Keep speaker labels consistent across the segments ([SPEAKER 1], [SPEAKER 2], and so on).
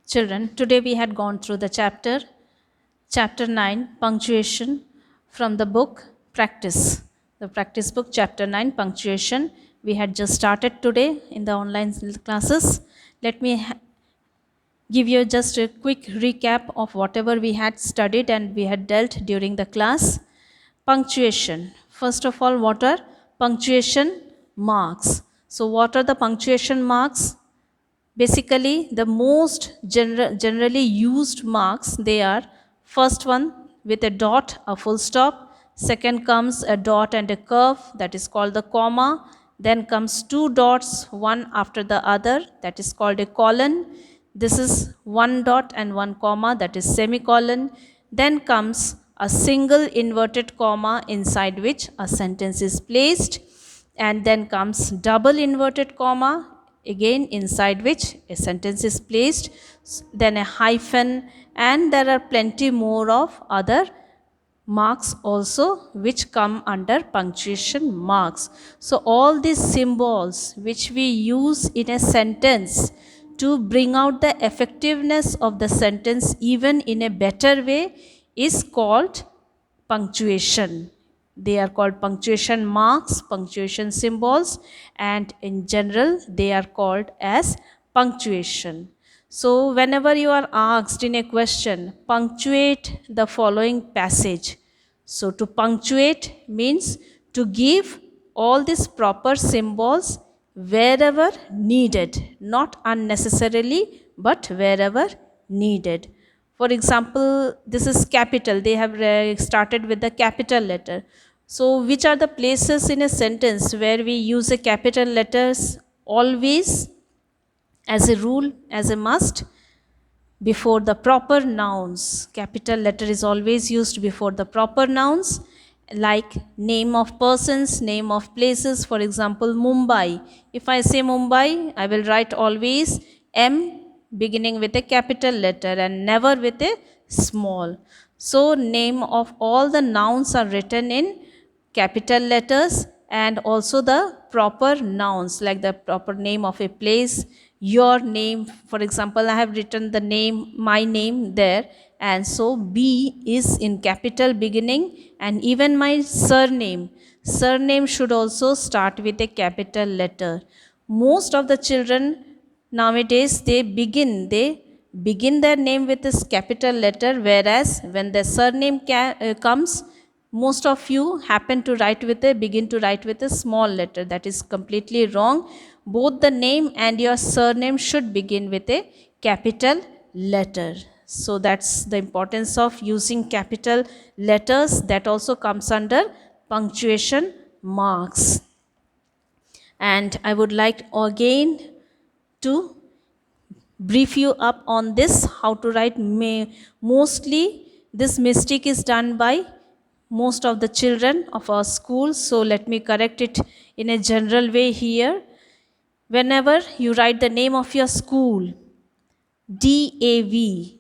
[SPEAKER 1] Children, today we had gone through the chapter 9, punctuation, from the book Practice. The practice book, chapter 9, punctuation. We had just started today in the online classes. Let me give you just a quick recap of whatever we had studied and we had dealt during the class. Punctuation. First of all, what are punctuation marks? So, what are the punctuation marks? Basically, the most generally used marks, they are: first one with a dot, a full stop; second comes a dot and a curve, that is called the comma; then comes two dots, one after the other, that is called a colon. This is one dot and one comma, that is semicolon. Then comes a single inverted comma inside which a sentence is placed, and then comes double inverted comma, again inside which a sentence is placed, then a hyphen, and there are plenty more of other marks also which come under punctuation marks. So all these symbols which we use in a sentence to bring out the effectiveness of the sentence even in a better way is called punctuation. They are called punctuation marks, punctuation symbols, and in general they are called as punctuation. So, whenever you are asked in a question, punctuate the following passage. So, to punctuate means to give all these proper symbols wherever needed, not unnecessarily, but wherever needed. For example, this is capital. They have started with the capital letter. So, which are the places in a sentence where we use a capital letters always, as a rule, as a must? Before the proper nouns. Capital letter is always used before the proper nouns, like name of persons, name of places. For example, Mumbai. If I say Mumbai, I will write always M beginning with a capital letter and never with a small. So, name of all the nouns are written in capital letters, and also the proper nouns like the proper name of a place, your name. For example, I have written the name, my name there, and so B is in capital beginning, and even my surname should also start with a capital letter. Most of the children nowadays, they begin their name with this capital letter, whereas when the surname comes, most of you happen to begin to write with a small letter. That is completely wrong. Both the name and your surname should begin with a capital letter. So that's the importance of using capital letters. That also comes under punctuation marks. And I would like again to brief you up on this, how to write. Mostly this mistake is done by most of the children of our schools, so let me correct it in a general way here. Whenever you write the name of your school, DAV,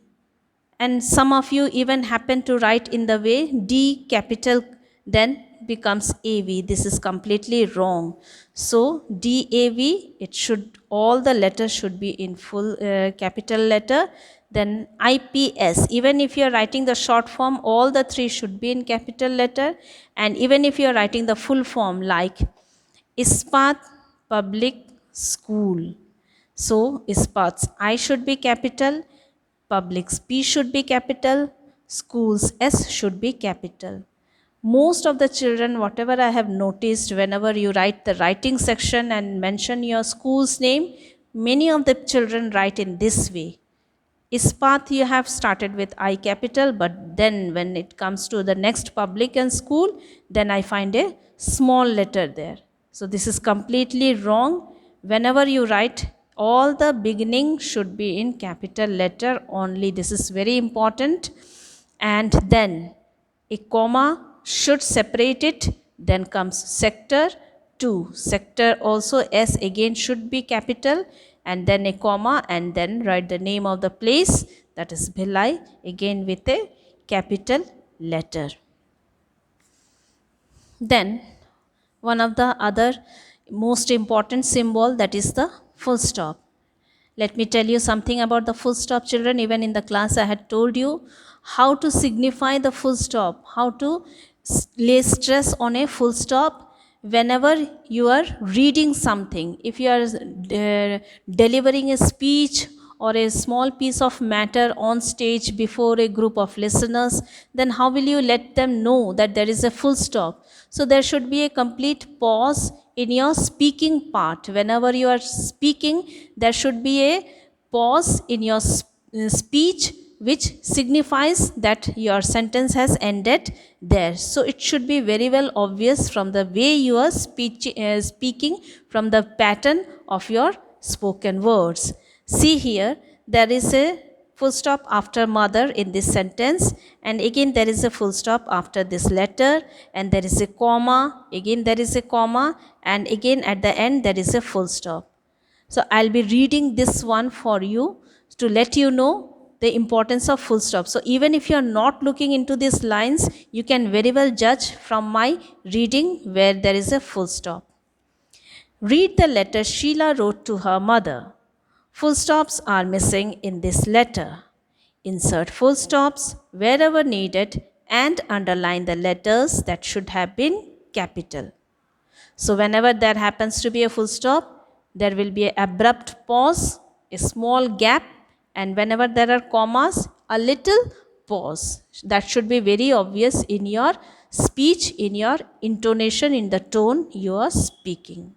[SPEAKER 1] and some of you even happen to write in the way D capital then becomes AV. This is completely wrong. So DAV, it should, all the letters should be in full capital letter. Then IPS, even if you are writing the short form, all the three should be in capital letter. And even if you are writing the full form like Ispat Public School, so Ispat's I should be capital, Public's P should be capital, School's S should be capital. Most of the children, whatever I have noticed, whenever you write the writing section and mention your school's name, many of the children write in this way. Ispat you have started with I capital, but then when it comes to the next public and school, then I find a small letter there. So this is completely wrong. Whenever you write, all the beginning should be in capital letter only. This is very important. And then a comma should separate it. Then comes sector 2. Sector also S again should be capital, and then a comma, and then write the name of the place, that is Bhilai, again with a capital letter. Then one of the other most important symbol, that is the full stop. Let me tell you something about the full stop, children. Even in the class, I had told you how to signify the full stop, how to lay stress on a full stop whenever you are reading something. If you are delivering a speech or a small piece of matter on stage before a group of listeners, then how will you let them know that there is a full stop? So there should be a complete pause in your speaking part. Whenever you are speaking, there should be a pause in your speech which signifies that your sentence has ended there. So it should be very well obvious from the way you are speaking, from the pattern of your spoken words. See here, there is a full stop after mother in this sentence, and again there is a full stop after this letter, and there is a comma, again there is a comma, and again at the end there is a full stop. So I'll be reading this one for you to let you know the importance of full stop. So even if you are not looking into these lines, you can very well judge from my reading where there is a full stop. Read the letter Sheila wrote to her mother. Full stops are missing in this letter. Insert full stops wherever needed and underline the letters that should have been capital. So whenever there happens to be a full stop, there will be an abrupt pause, a small gap, and whenever there are commas, a little pause. That should be very obvious in your speech, in your intonation, in the tone you are speaking.